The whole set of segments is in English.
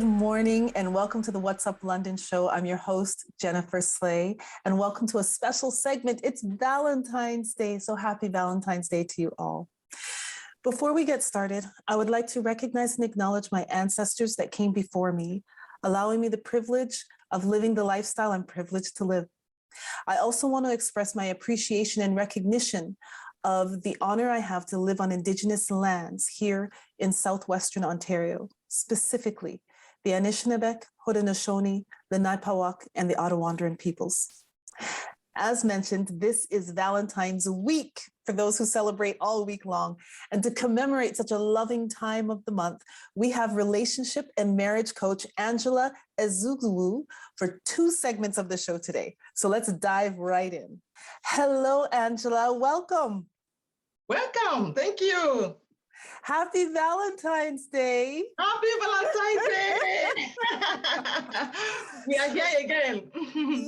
Good morning and welcome to the What's Up London show. I'm your host, Jennifer Slay, and welcome to a special segment. It's Valentine's Day, so happy Valentine's Day to you all. Before we get started, I would like to recognize and acknowledge my ancestors that came before me, allowing me the privilege of living the lifestyle I'm privileged to live. I also want to express my appreciation and recognition of the honor I have to live on Indigenous lands here in Southwestern Ontario, specifically the Anishinaabe, Haudenosaunee, the Nipawak, and the Ottawandaran peoples. As mentioned, this is Valentine's week for those who celebrate all week long. And to commemorate such a loving time of the month, we have relationship and marriage coach Angela Ezugwu for 2 segments of the show today. So let's dive right in. Hello, Angela. Welcome. Welcome. Thank you. Happy Valentine's Day. Happy Valentine's Day. We are here again.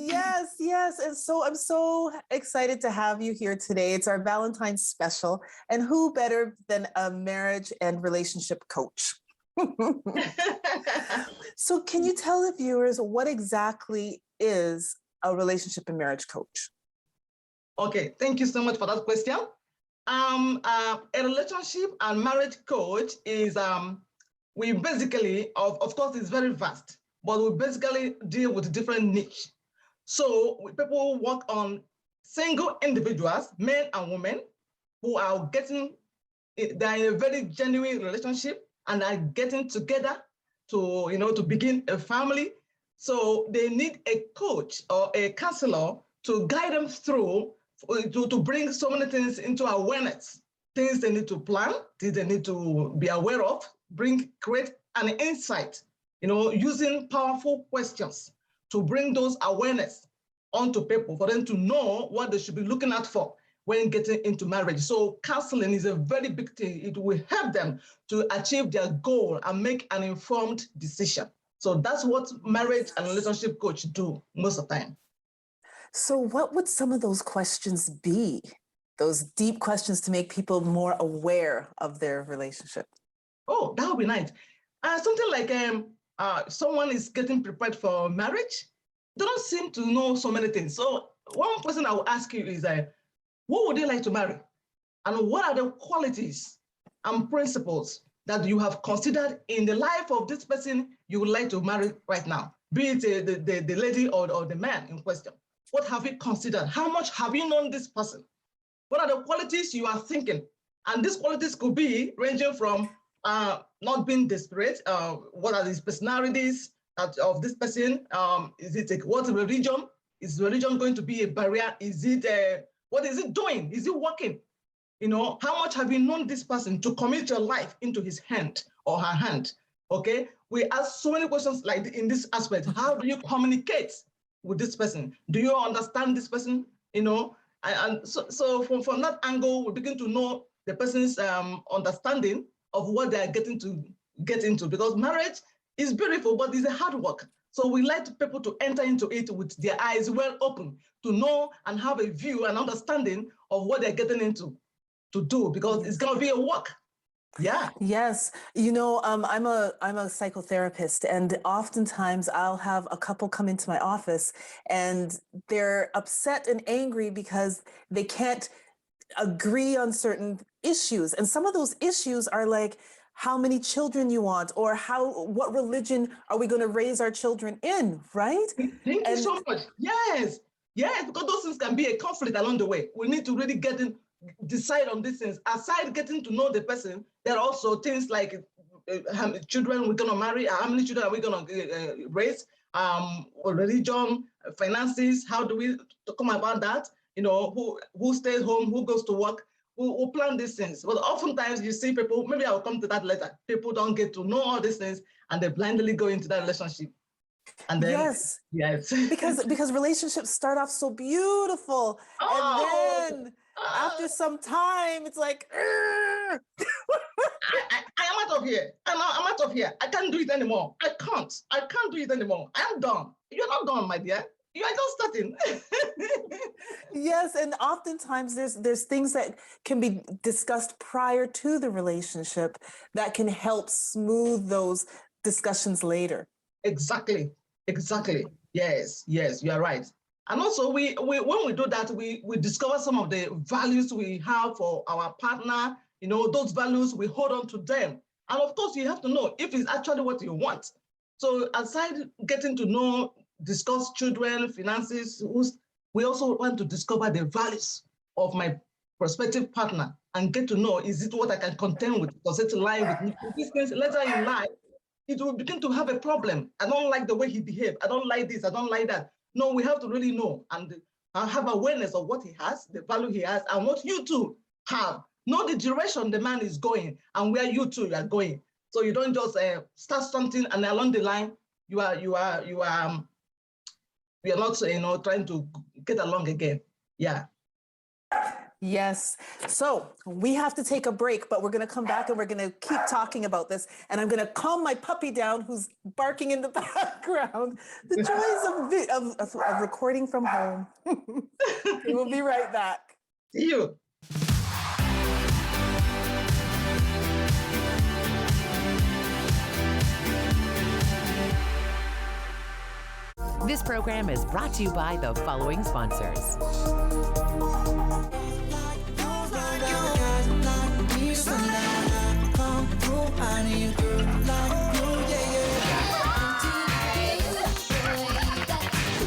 Yes. And so I'm so excited to have you here today. It's our Valentine's special. And who better than a marriage and relationship coach? So can you tell the viewers what exactly is a relationship and marriage coach? Okay, thank you so much for that question. A relationship and marriage coach is, we basically, of course, it's very vast, but we basically deal with different niche. So people work on single individuals, men and women, who are getting, they're in a very genuine relationship and are getting together to begin a family. So they need a coach or a counselor to guide them through to bring so many things into awareness, things they need to plan, things they need to be aware of, create an insight, using powerful questions to bring those awareness onto people for them to know what they should be looking out for when getting into marriage. So counseling is a very big thing. It will help them to achieve their goal and make an informed decision. So that's what marriage and relationship coach do most of the time. So what would some of those questions be? Those deep questions to make people more aware of their relationship? Oh, that would be nice. Something like someone is getting prepared for marriage. They don't seem to know so many things. So one question I will ask you is, what would they like to marry? And what are the qualities and principles that you have considered in the life of this person you would like to marry right now? Be it the lady or the man in question. What have you considered? How much have you known this person? What are the qualities you are thinking? And these qualities could be ranging from not being desperate. What are these personalities of this person? What religion? Is religion going to be a barrier? What is it doing? Is it working? How much have you known this person to commit your life into his hand or her hand? Okay, we ask so many questions like in this aspect. How do you communicate with this person? Do you understand this person? And so from that angle, we begin to know the person's understanding of what they are getting to get into, because marriage is beautiful, but it's a hard work. So we like people to enter into it with their eyes well open, to know and have a view and understanding of what they're getting into to do, because it's going to be a work. Yeah. Yes. I'm a psychotherapist, and oftentimes I'll have a couple come into my office and they're upset and angry because they can't agree on certain issues. And some of those issues are like how many children you want, or what religion are we going to raise our children in, right? Thank you so much. Yes, because those things can be a conflict along the way. We need to really decide on these things. Aside getting to know the person, there are also things like how many children we're going to marry, how many children are we going to raise, religion, finances, how do we come about that? Who stays home, who goes to work, who plan these things. But oftentimes you see people, maybe I'll come to that later, people don't get to know all these things and they blindly go into that relationship. And then, yes. because relationships start off so beautiful, and then after some time, it's like, I am out of here. I'm out of here. I can't do it anymore. I can't do it anymore. I'm done. You're not done, my dear. You are just starting. Yes, and oftentimes there's things that can be discussed prior to the relationship that can help smooth those discussions later. Exactly. Yes, you are right. And also, we when we do that, we discover some of the values we have for our partner. Those values, we hold on to them. And of course, you have to know if it's actually what you want. So aside getting to know, discuss children, finances, we also want to discover the values of my prospective partner and get to know, is it what I can contend with? Does it align with me? These things later in life, it will begin to have a problem. I don't like the way he behaved. I don't like this. I don't like that. No, we have to really know and have awareness of what he has, the value he has, and what you two have. Know the direction the man is going and where you two are going. So you don't just start something and along the line you are not trying to get along again. Yeah. Yes. So we have to take a break, but we're going to come back and we're going to keep talking about this. And I'm going to calm my puppy down who's barking in the background. The joys of recording from home. We'll be right back. See you. This program is brought to you by the following sponsors.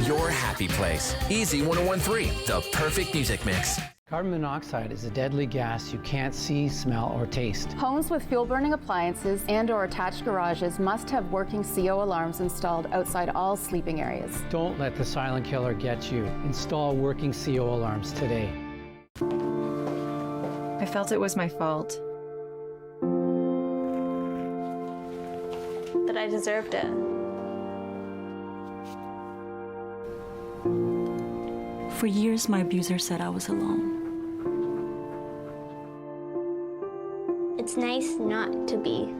Your happy place. Easy 1013, the perfect music mix. Carbon monoxide is a deadly gas you can't see, smell, or taste. Homes with fuel-burning appliances and/or attached garages must have working CO alarms installed outside all sleeping areas. Don't let the silent killer get you. Install working CO alarms today. I felt it was my fault. That I deserved it. For years, my abuser said I was alone. It's nice not to be.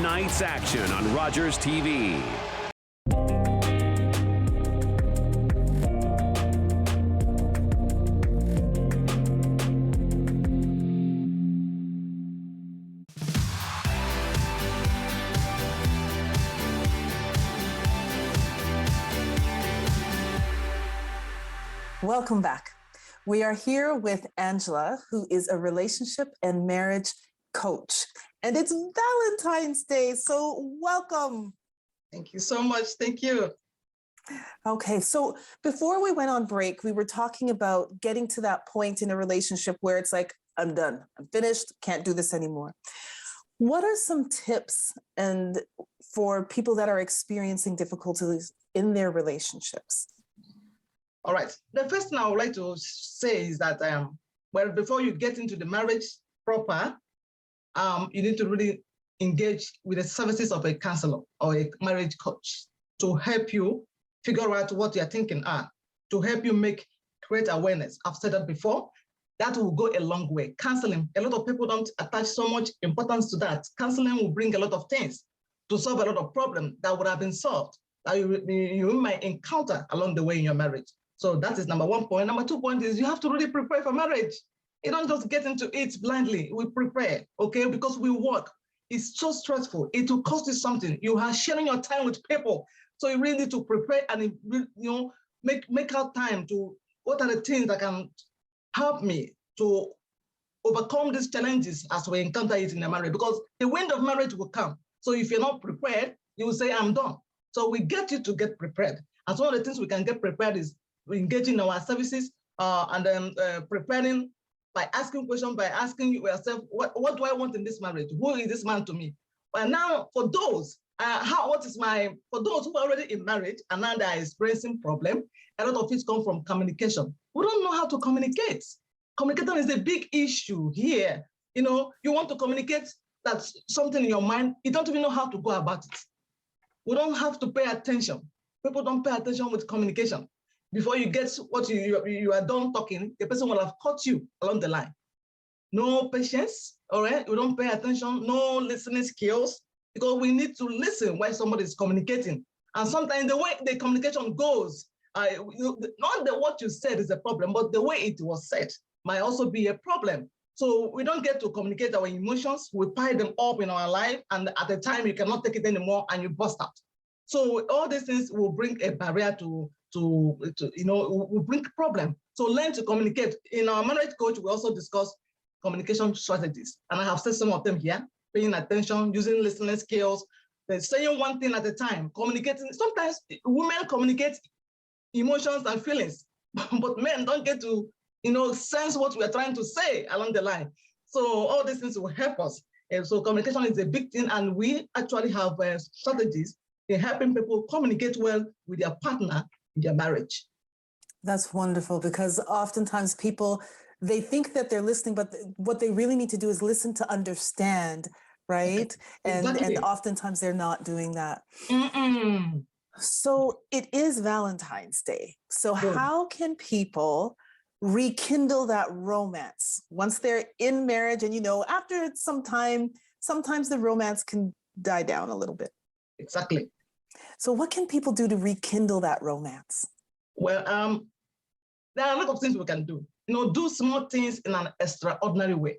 Night's action on Rogers TV. Welcome back. We are here with Angela, who is a relationship and marriage coach. And it's Valentine's Day, so welcome. Thank you so much. Thank you. Okay, so before we went on break, we were talking about getting to that point in a relationship where it's like, I'm done, I'm finished, can't do this anymore. What are some tips and for people that are experiencing difficulties in their relationships? All right. The first thing I would like to say is that, before you get into the marriage proper, you need to really engage with the services of a counselor or a marriage coach to help you figure out what your thinking are, to help you create awareness. I've said that before. That will go a long way. Counseling, a lot of people don't attach so much importance to that. Counseling will bring a lot of things to solve a lot of problems that would have been solved that you might encounter along the way in your marriage. So that is number 1 point. Number 2 point is you have to really prepare for marriage. You don't just get into it blindly. We prepare, okay? Because we work. It's so stressful. It will cost you something. You are sharing your time with people. So you really need to prepare and make out time to what are the things that can help me to overcome these challenges as we encounter it in a marriage. Because the wind of marriage will come. So if you're not prepared, you will say, I'm done. So we get you to get prepared. And one of the things we can get prepared is engaging in our services and then preparing by asking questions, by asking yourself, what do I want in this marriage? Who is this man to me? But now for those, for those who are already in marriage and now they are experiencing problem, a lot of it comes from communication. We don't know how to communicate. Communication is a big issue here. You want to communicate that's something in your mind, you don't even know how to go about it. We don't have to pay attention. People don't pay attention with communication. before you get what you are done talking, the person will have caught you along the line. No patience, all right? We don't pay attention, no listening skills, because we need to listen while somebody is communicating. And sometimes the way the communication goes, not that what you said is a problem, but the way it was said might also be a problem. So we don't get to communicate our emotions, we pile them up in our life, and at the time you cannot take it anymore and you burst out. So all these things will bring a barrier to will bring a problem. So learn to communicate. In our marriage coach, we also discuss communication strategies. And I have said some of them here: paying attention, using listening skills, saying one thing at a time, communicating. Sometimes women communicate emotions and feelings, but men don't get to sense what we're trying to say along the line. So all these things will help us. And so communication is a big thing, and we actually have strategies in helping people communicate well with their partner in their marriage. That's wonderful, because oftentimes people, they think that they're listening, but what they really need to do is listen to understand, right? Exactly. And oftentimes they're not doing that. So it is Valentine's Day. So how can people rekindle that romance once they're in marriage? And after some time, sometimes the romance can die down a little bit. Exactly. So what can people do to rekindle that romance? Well, there are a lot of things we can do. Do small things in an extraordinary way.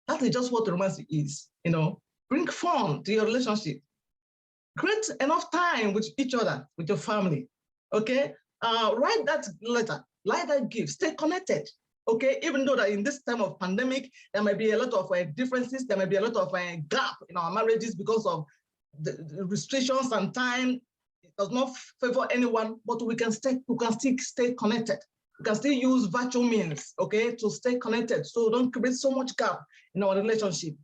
That is just what romance is. Bring fun to your relationship. Create enough time with each other, with your family. Okay? Write that letter, write that gift, stay connected. Okay? Even though that in this time of pandemic, there might be a lot of differences, there might be a lot of gap in our marriages because of the restrictions and time. It does not favor anyone, but we can still stay connected. We can still use virtual means, okay, to stay connected. So don't create so much gap in our relationship.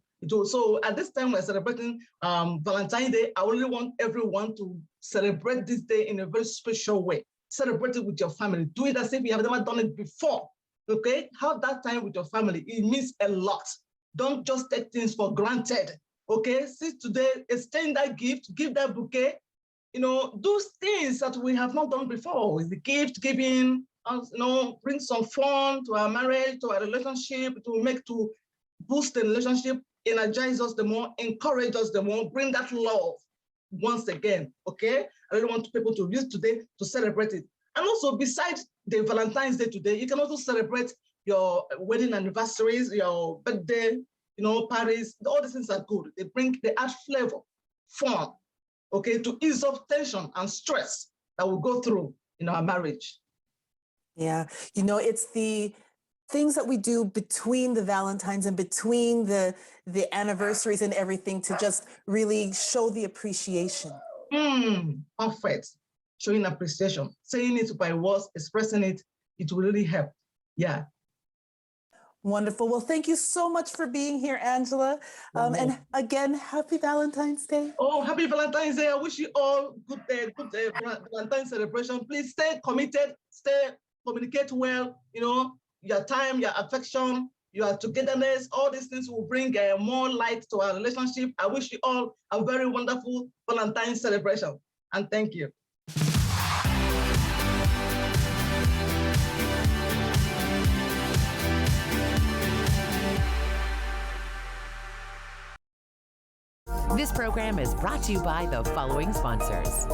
So at this time we're celebrating Valentine's Day, I really want everyone to celebrate this day in a very special way. Celebrate it with your family. Do it as if you have never done it before, okay? Have that time with your family. It means a lot. Don't just take things for granted, okay? See today, extend that gift, give that bouquet, do things that we have not done before. With the gift giving, bring some fun to our marriage, to our relationship, to boost the relationship, energize us the more, encourage us the more, bring that love once again, okay? I really want people to use today to celebrate it. And also, besides the Valentine's Day today, you can also celebrate your wedding anniversaries, your birthday, parties. All these things are good. They add flavor, fun, okay, to ease up tension and stress that we go through in our marriage. Yeah, it's the things that we do between the Valentines and between the anniversaries and everything to just really show the appreciation. Perfect. Showing appreciation, saying it by words, expressing it, it will really help. Yeah. Wonderful. Well, thank you so much for being here, Angela. And again, happy Valentine's Day. Oh, happy Valentine's Day. I wish you all good Valentine's celebration. Please stay committed, communicate well, your time, your affection, your togetherness, all these things will bring more light to our relationship. I wish you all a very wonderful Valentine's celebration. And thank you. This program is brought to you by the following sponsors.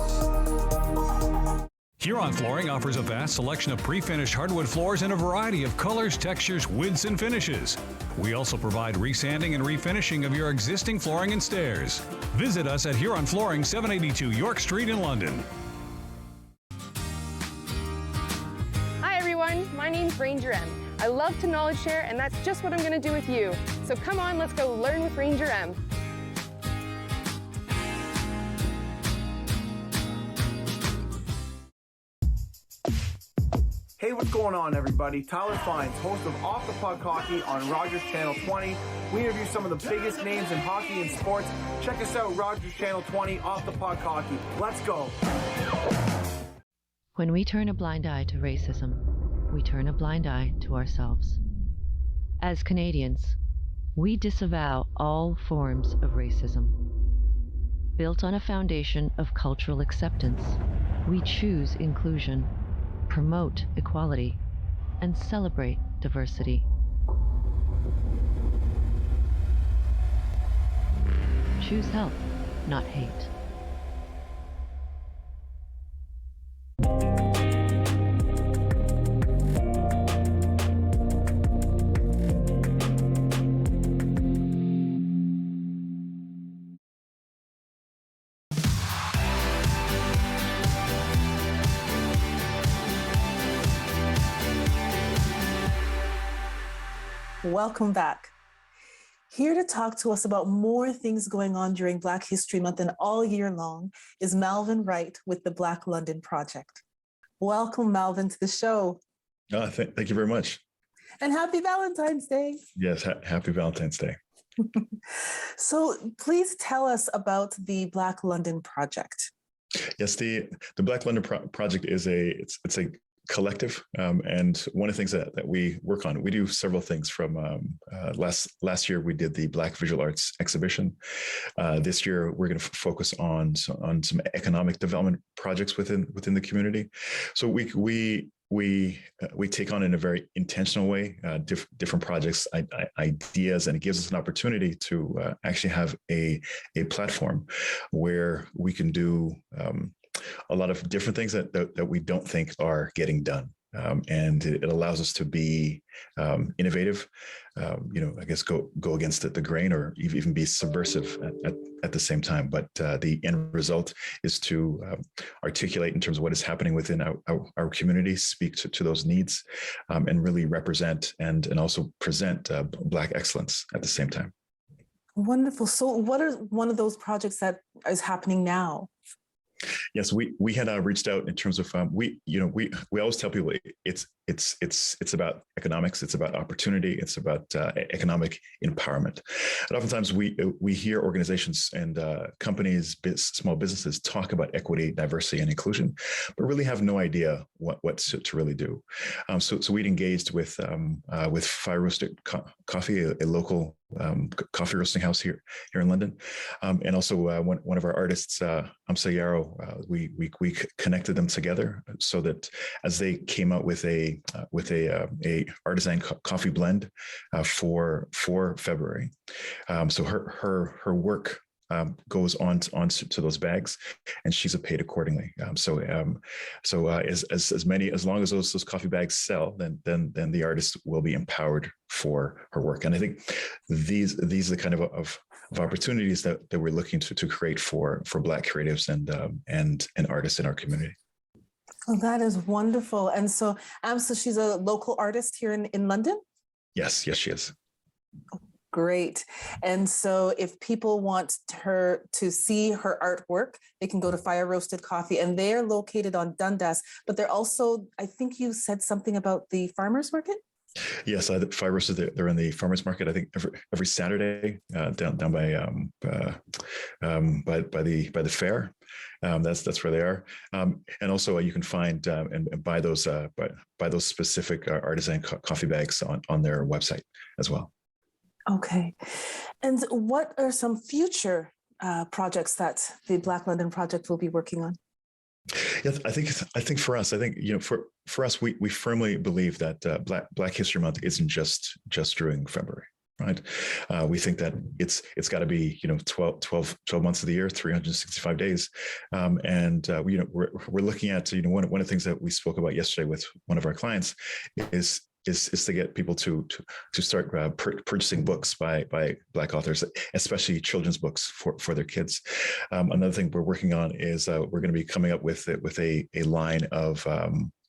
Huron Flooring offers a vast selection of pre-finished hardwood floors in a variety of colors, textures, widths, and finishes. We also provide resanding and refinishing of your existing flooring and stairs. Visit us at Huron Flooring, 782 York Street in London. Hi everyone, my name's Ranger M. I love to knowledge share, and that's just what I'm going to do with you. So come on, let's go learn with Ranger M. Hey, what's going on, everybody? Tyler Fines, host of Off the Puck Hockey on Rogers Channel 20. We interview some of the biggest names in hockey and sports. Check us out, Rogers Channel 20, Off the Puck Hockey. Let's go. When we turn a blind eye to racism, we turn a blind eye to ourselves. As Canadians, we disavow all forms of racism. Built on a foundation of cultural acceptance, we choose inclusion. promote equality, and celebrate diversity. Choose health, not hate. Welcome back. Here to talk to us about more things going on during Black History Month and all year long is Malvin Wright with the Black London Project. Welcome, Malvin, to the show. Thank you very much. And happy Valentine's Day. Yes, happy Valentine's Day. So please tell us about the Black London Project. Yes, the Black London Project is a collective, and one of the things that we work on, we do several things. From last year we did the Black Visual Arts exhibition. This year we're going to focus on some economic development projects within the community. So we take on in a very intentional way different projects, ideas, and it gives us an opportunity to actually have a platform where we can do a lot of different things that we don't think are getting done. And it allows us to be innovative, I guess go against the grain, or even be subversive at the same time. But the end result is to articulate in terms of what is happening within our community, speak to those needs, and really represent and also present Black excellence at the same time. Wonderful. So what are one of those projects that is happening now? Yes, we had reached out in terms of we always tell people it's about economics, it's about opportunity, it's about economic empowerment. And oftentimes we hear organizations and companies, small businesses talk about equity, diversity, and inclusion, but really have no idea what to really do. So we'd engaged with Fire Roasted Coffee, a local coffee roasting house here in London, and also one of our artists, Amsa Yarrow. We connected them together so that as they came out with a artisan coffee blend for February, so her work goes on to those bags, and she's paid accordingly. As long as those coffee bags sell, then the artist will be empowered for her work. And I think these are the kind of opportunities that we're looking to create for Black creatives and artists in our community. Oh, that is wonderful. And so Amsa, she's a local artist here in London? Yes, she is. Great. And so if people want her to see her artwork, they can go to Fire Roasted Coffee, and they're located on Dundas, but they're also, I think you said something about the farmers market? Yes, Fire Roasted, they're in the farmers market, I think every Saturday down by the fair. That's where they are. And also you can find and buy those specific artisan coffee bags on their website as well. Okay. And what are some future projects that the Black London Project will be working on? Yeah, I think for us, for us, we firmly believe that Black History Month isn't just during February, right? We think that it's got to be 12 months of the year, 365 days, and we're looking at one of the things that we spoke about yesterday with one of our clients is to get people to start purchasing books by Black authors, especially children's books for their kids. Another thing we're working on is we're going to be coming up with a line of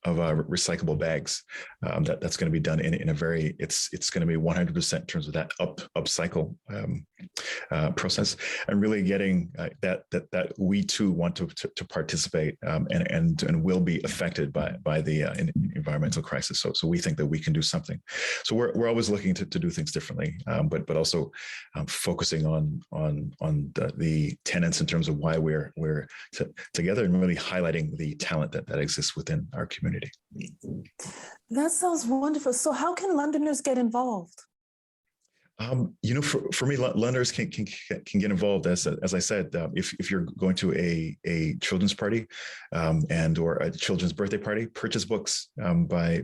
recyclable bags that's going to be done in a very it's going to be 100% in terms of that upcycle process, and really getting that we too want to participate and will be affected by the environmental crisis. So we think that we can do something. So we're always looking to do things differently, but also focusing on the tenets in terms of why we're together, and really highlighting the talent that exists within our community. That sounds wonderful. So how can Londoners get involved? For me, lenders can get involved. As I said, if you're going to a children's party or a children's birthday party, purchase books by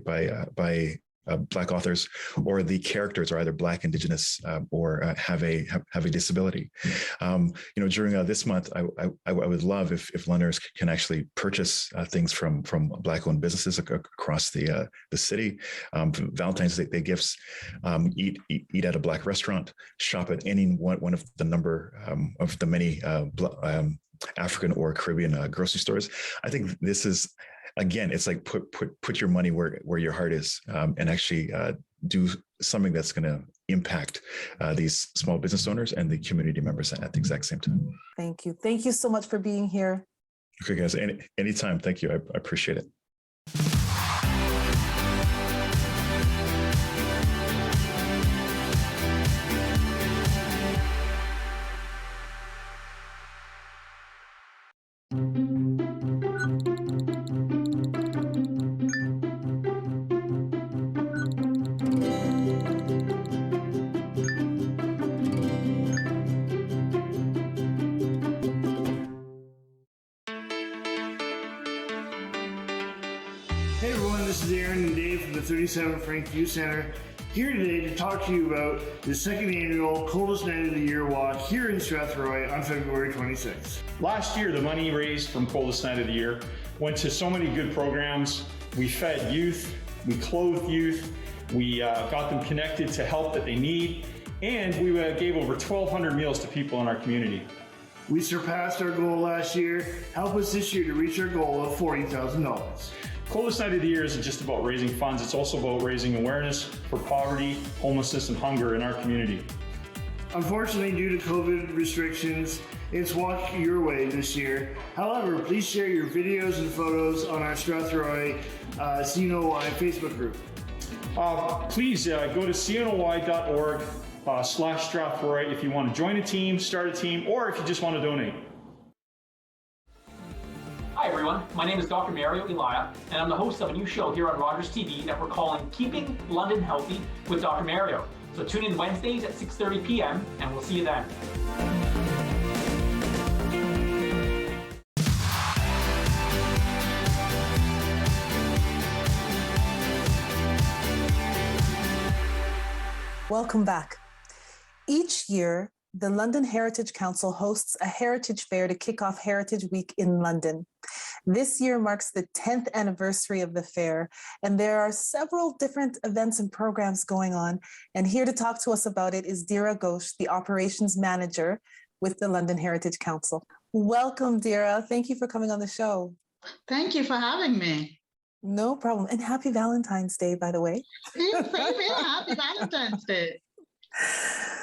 Black authors, or the characters are either Black, Indigenous, or have a disability. During this month, I would love if lenders can actually purchase things from Black-owned businesses across the city. Valentine's Day gifts, eat at a Black restaurant, shop at any one of the number of the many African or Caribbean grocery stores. I think this is, again, it's like put your money where your heart is, and actually do something that's going to impact these small business owners and the community members at the exact same time. Thank you. Thank you so much for being here. Okay, guys. Anytime. Thank you. I appreciate it. Hey everyone, this is Aaron and Dave from the 37 Frank Youth Center, here today to talk to you about the second annual Coldest Night of the Year walk here in Strathroy on February 26th. Last year, the money raised from Coldest Night of the Year went to so many good programs. We fed youth, we clothed youth, we got them connected to help that they need, and we gave over 1,200 meals to people in our community. We surpassed our goal last year. Help us this year to reach our goal of $40,000. Coldest Night of the Year isn't just about raising funds, it's also about raising awareness for poverty, homelessness, and hunger in our community. Unfortunately, due to COVID restrictions, it's Walk Your Way this year. However, please share your videos and photos on our Strathroy CNOY Facebook group. Please go to cnoy.org/Strathroy if you want to join a team, start a team, or if you just want to donate. Hi everyone, my name is Dr. Mario Elia, and I'm the host of a new show here on Rogers TV that we're calling Keeping London Healthy with Dr. Mario. So tune in Wednesdays at 6:30 p.m. and we'll see you then. Welcome back. Each year, the London Heritage Council hosts a heritage fair to kick off Heritage Week in London. This year marks the 10th anniversary of the fair, and there are several different events and programs going on. And here to talk to us about it is Dira Ghosh, the operations manager with the London Heritage Council. Welcome, Dira. Thank you for coming on the show. Thank you for having me. No problem. And happy Valentine's Day, by the way. Same here. Happy Valentine's Day.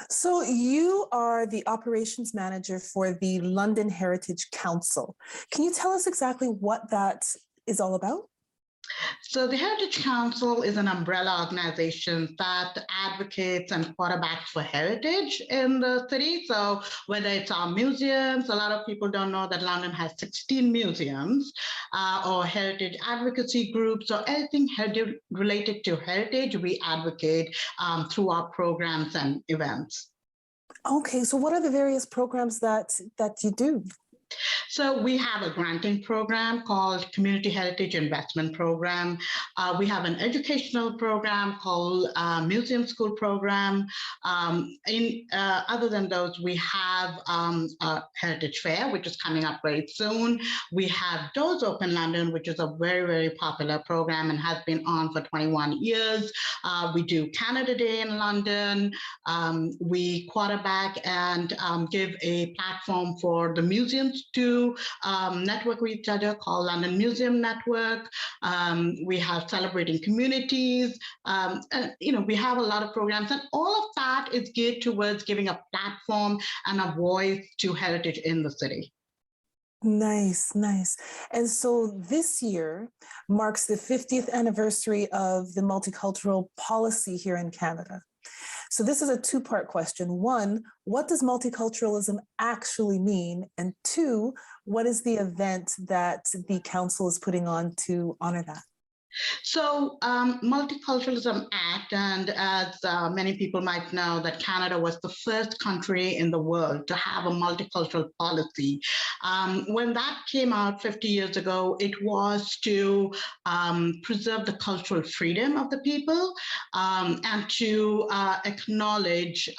So you are the operations manager for the London Heritage Council. Can you tell us exactly what that is all about? So the Heritage Council is an umbrella organization that advocates and quarterbacks for heritage in the city. So whether it's our museums, a lot of people don't know that London has 16 museums, or heritage advocacy groups, or anything related to heritage, we advocate through our programs and events. Okay, so what are the various programs that you do? So we have a granting program called Community Heritage Investment Program. We have an educational program called Museum School Program. Other than those, we have a Heritage Fair, which is coming up very soon. We have Doors Open London, which is a very, very popular program and has been on for 21 years. We do Canada Day in London. We quarterback and give a platform for the museums to network with each other, called London Museum Network. We have Celebrating Communities. And, we have a lot of programs, and all of that is geared towards giving a platform and a voice to heritage in the city. Nice, nice. And so this year marks the 50th anniversary of the multicultural policy here in Canada. So this is a two-part question. One, what does multiculturalism actually mean? And two, what is the event that the council is putting on to honor that? So, Multiculturalism Act, and as many people might know, that Canada was the first country in the world to have a multicultural policy. When that came out 50 years ago, it was to preserve the cultural freedom of the people and to acknowledge,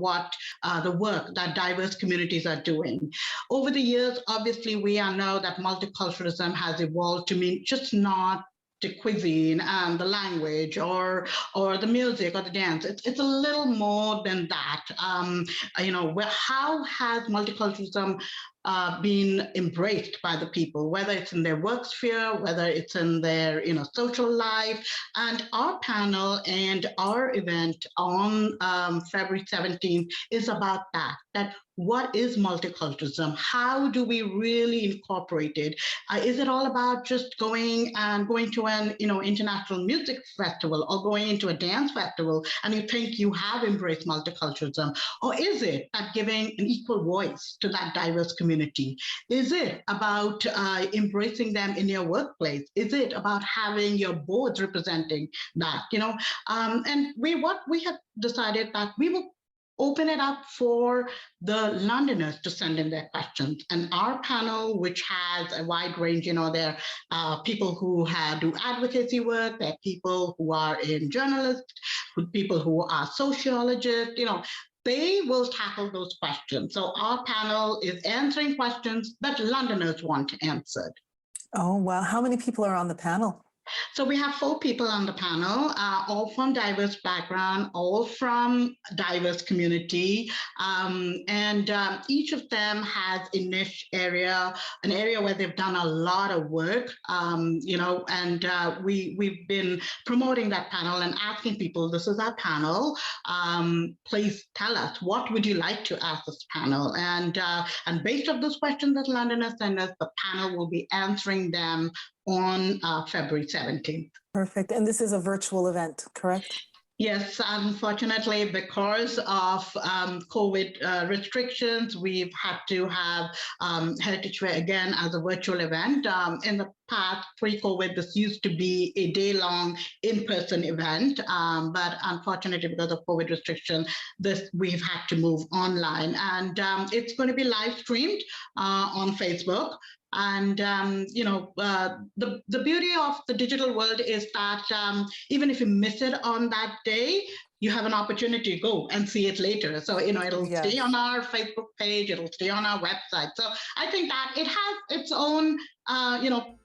what the work that diverse communities are doing. Over the years, obviously, we know that multiculturalism has evolved to mean just not the cuisine and the language or the music or the dance. It's a little more than that. How has multiculturalism been embraced by the people, whether it's in their work sphere, whether it's in their social life? And our panel and our event on February 17th is about that what is multiculturalism? How do we really incorporate it? Is it all about just going to an international music festival or going into a dance festival and you think you have embraced multiculturalism? Or is it that giving an equal voice to that diverse community? Is it about embracing them in your workplace? Is it about having your boards representing that? And what we have decided that we will open it up for the Londoners to send in their questions. And our panel, which has a wide range, there are people who do advocacy work, there are people who are in journalists, people who are sociologists, they will tackle those questions. So our panel is answering questions that Londoners want answered. Oh, wow. How many people are on the panel? So we have 4 people on the panel, all from diverse background, all from diverse community, and each of them has a niche area, an area where they've done a lot of work, and we've been promoting that panel and asking people, this is our panel, please tell us, what would you like to ask this panel? And based on those questions that Londoners send us, the panel will be answering them on February 17th. Perfect. And this is a virtual event, correct? Yes, unfortunately, because of COVID restrictions, we've had to have Heritage Fair again as a virtual event. In the past, pre-COVID, this used to be a day-long in-person event, but unfortunately, because of COVID restrictions, we've had to move online. And it's going to be live streamed on Facebook. And, the beauty of the digital world is that even if you miss it on that day, you have an opportunity to go and see it later. So, it'll stay on our Facebook page, it'll stay on our website. So I think that it has its own,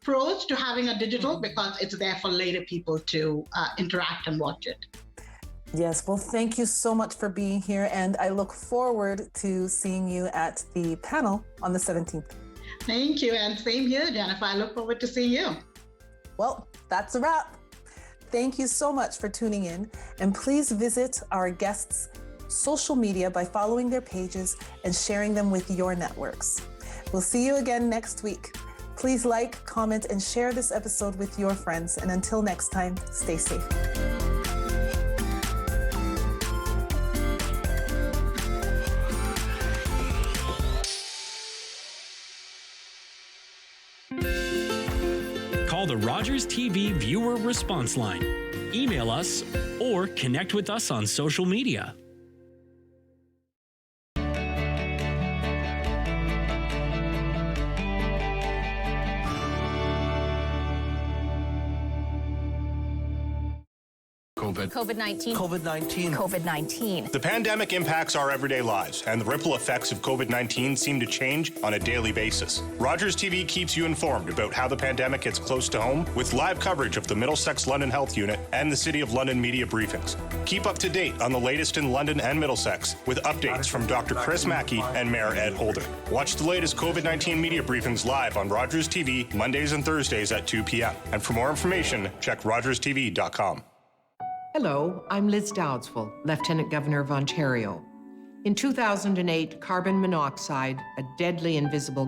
pros to having a digital because it's there for later people to interact and watch it. Yes, well, thank you so much for being here. And I look forward to seeing you at the panel on the 17th. Thank you. And same here, Jennifer. I look forward to seeing you. Well, that's a wrap. Thank you so much for tuning in. And please visit our guests' social media by following their pages and sharing them with your networks. We'll see you again next week. Please like, comment, and share this episode with your friends. And until next time, stay safe. Call the Rogers TV viewer response line, email us, or connect with us on social media. COVID-19. COVID-19. COVID-19. The pandemic impacts our everyday lives, and the ripple effects of COVID-19 seem to change on a daily basis. Rogers TV keeps you informed about how the pandemic hits close to home with live coverage of the Middlesex London Health Unit and the City of London media briefings. Keep up to date on the latest in London and Middlesex with updates from Dr. Chris Mackey and Mayor Ed Holder. Watch the latest COVID-19 media briefings live on Rogers TV Mondays and Thursdays at 2 p.m. And for more information, check rogerstv.com. Hello, I'm Liz Dowdsville, Lieutenant Governor of Ontario. In 2008, carbon monoxide, a deadly invisible